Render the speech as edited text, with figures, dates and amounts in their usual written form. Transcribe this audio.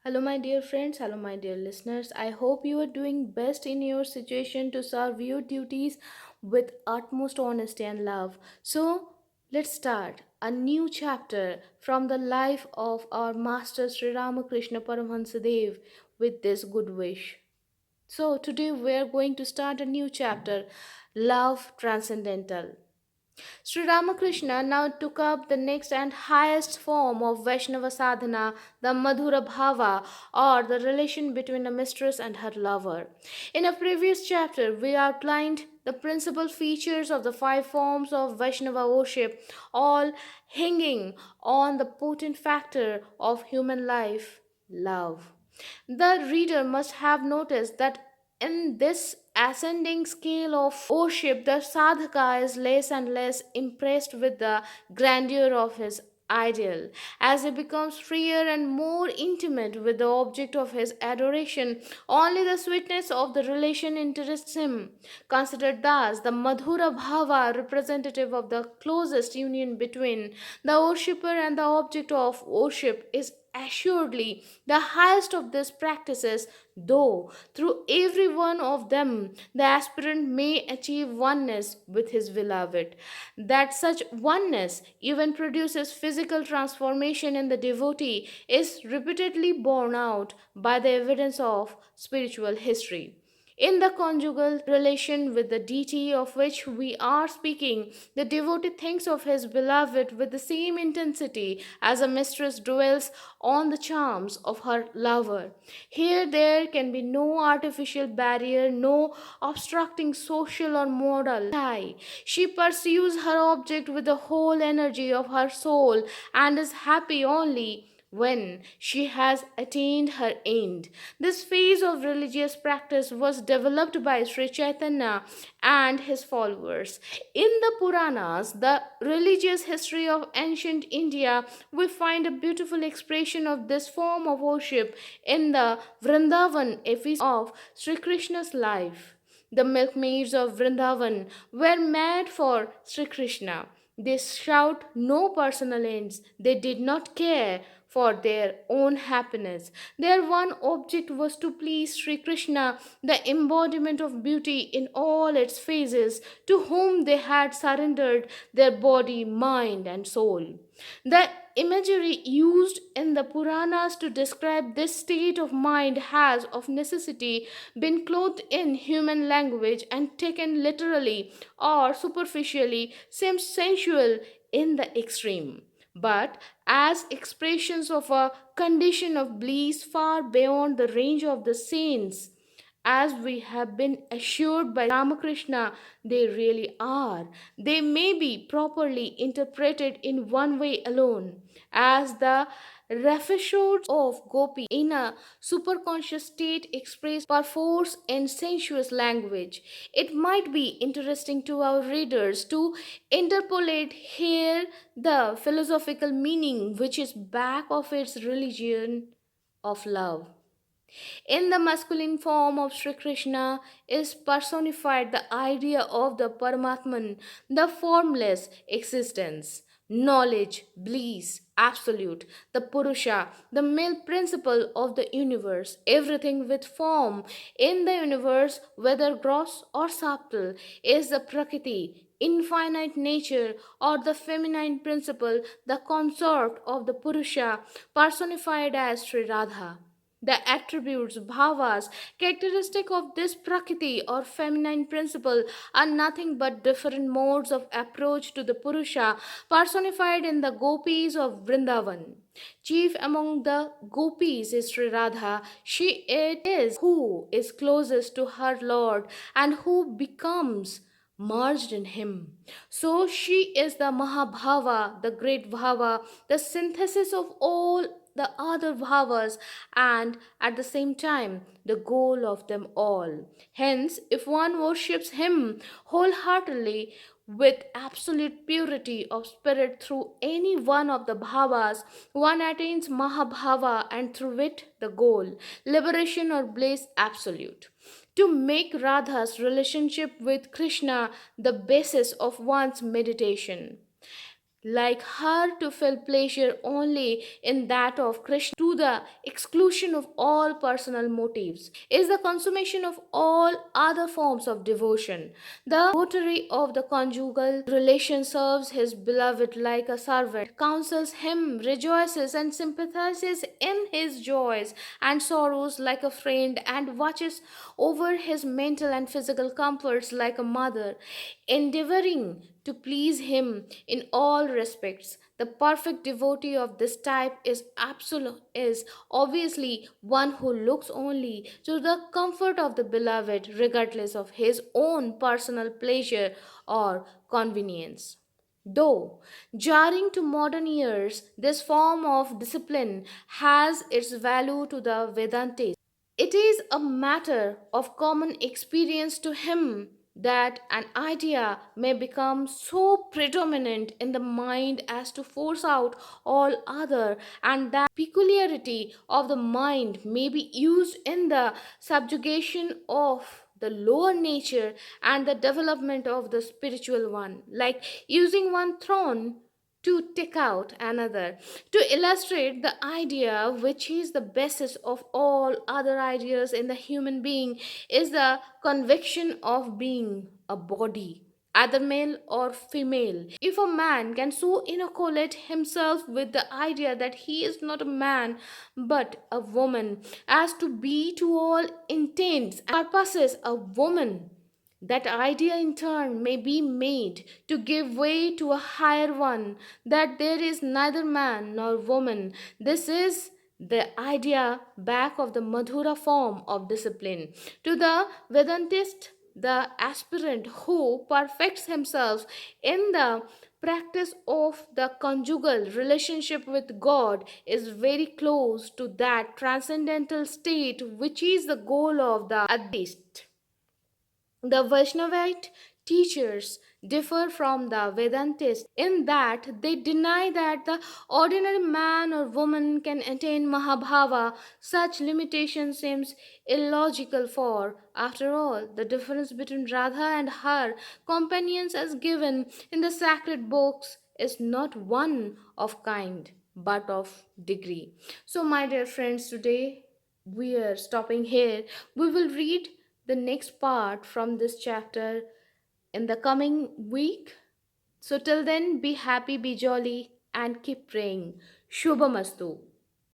Hello, my dear friends. Hello, my dear listeners. I hope you are doing best in your situation to serve your duties with utmost honesty and love. So, let's start a new chapter from the life of our Master Sri Ramakrishna Paramhansa Dev with this good wish. So, today we are going to start a new chapter, Love Transcendental. Sri Ramakrishna now took up the next and highest form of Vaishnava sadhana, the Madhura Bhava, or the relation between a mistress and her lover. In a previous chapter, we outlined the principal features of the five forms of Vaishnava worship, all hinging on the potent factor of human life, love. The reader must have noticed that in this ascending scale of worship, the sadhaka is less and less impressed with the grandeur of his ideal. As he becomes freer and more intimate with the object of his adoration, only the sweetness of the relation interests him. Considered thus, the Madhura Bhava, representative of the closest union between the worshipper and the object of worship, is assuredly the highest of these practices, though through every one of them the aspirant may achieve oneness with his beloved. That such oneness even produces physical transformation in the devotee is repeatedly borne out by the evidence of spiritual history. In the conjugal relation with the deity of which we are speaking, the devotee thinks of his beloved with the same intensity as a mistress dwells on the charms of her lover. Here, there can be no artificial barrier, no obstructing social or moral tie. She pursues her object with the whole energy of her soul and is happy only when she has attained her end. This phase of religious practice was developed by Sri Chaitanya and his followers. In the Puranas, the religious history of ancient India, we find a beautiful expression of this form of worship in the Vrindavan episode of Sri Krishna's life. The milkmaids of Vrindavan were mad for Sri Krishna. They shout no personal ends. They did not care for their own happiness. Their one object was to please Sri Krishna, the embodiment of beauty in all its phases, to whom they had surrendered their body, mind, and soul. The imagery used in the Puranas to describe this state of mind has, of necessity, been clothed in human language and taken literally or superficially, seems sensual in the extreme, but as expressions of a condition of bliss far beyond the range of the saints. As we have been assured by Ramakrishna, they really are. They may be properly interpreted in one way alone, as the rhapsodies of Gopi in a superconscious state expressed perforce in sensuous language. It might be interesting to our readers to interpolate here the philosophical meaning which is back of its religion of love. In the masculine form of Sri Krishna is personified the idea of the Paramatman, the formless existence, knowledge, bliss, absolute, the Purusha, the male principle of the universe, everything with form in the universe, whether gross or subtle, is the Prakriti, infinite nature, or the feminine principle, the consort of the Purusha, personified as Sri Radha. The attributes, bhavas, characteristic of this prakriti or feminine principle are nothing but different modes of approach to the Purusha personified in the gopis of Vrindavan. Chief among the gopis is Sri Radha. She it is who is closest to her Lord and who becomes merged in him. So she is the Mahabhava, the great Bhava, the synthesis of all the other bhavas and at the same time the goal of them all. Hence, if one worships him wholeheartedly with absolute purity of spirit through any one of the bhavas, one attains Mahabhava and through it the goal, liberation or bliss absolute. To make Radha's relationship with Krishna the basis of one's meditation, like her to feel pleasure only in that of Krishna to the exclusion of all personal motives, is the consummation of all other forms of devotion. The devotee of the conjugal relation serves his beloved like a servant, counsels him, rejoices and sympathizes in his joys and sorrows like a friend, and watches over his mental and physical comforts like a mother, endeavoring to please him in all respects. The perfect devotee of this type is obviously one who looks only to the comfort of the beloved, regardless of his own personal pleasure or convenience. Though jarring to modern ears, this form of discipline has its value to the Vedantis. It is a matter of common experience to him that an idea may become so predominant in the mind as to force out all other, and that peculiarity of the mind may be used in the subjugation of the lower nature and the development of the spiritual one, like using one throne to take out another. To illustrate the idea, which is the basis of all other ideas in the human being, is the conviction of being a body, either male or female. If a man can so inoculate himself with the idea that he is not a man but a woman, as to be to all intents and purposes a woman, that idea in turn may be made to give way to a higher one, that there is neither man nor woman. This is the idea back of the Madhura form of discipline. To the Vedantist, the aspirant who perfects himself in the practice of the conjugal relationship with God is very close to that transcendental state which is the goal of the Advaitist. The Vaishnavite teachers differ from the Vedantists in that they deny that the ordinary man or woman can attain Mahabhava. Such limitation seems illogical, for, after all, the difference between Radha and her companions as given in the sacred books is not one of kind but of degree. So, my dear friends, today we are stopping here. We will read the next part from this chapter in the coming week. So, till then, be happy, be jolly, and keep praying. Shubhamastu.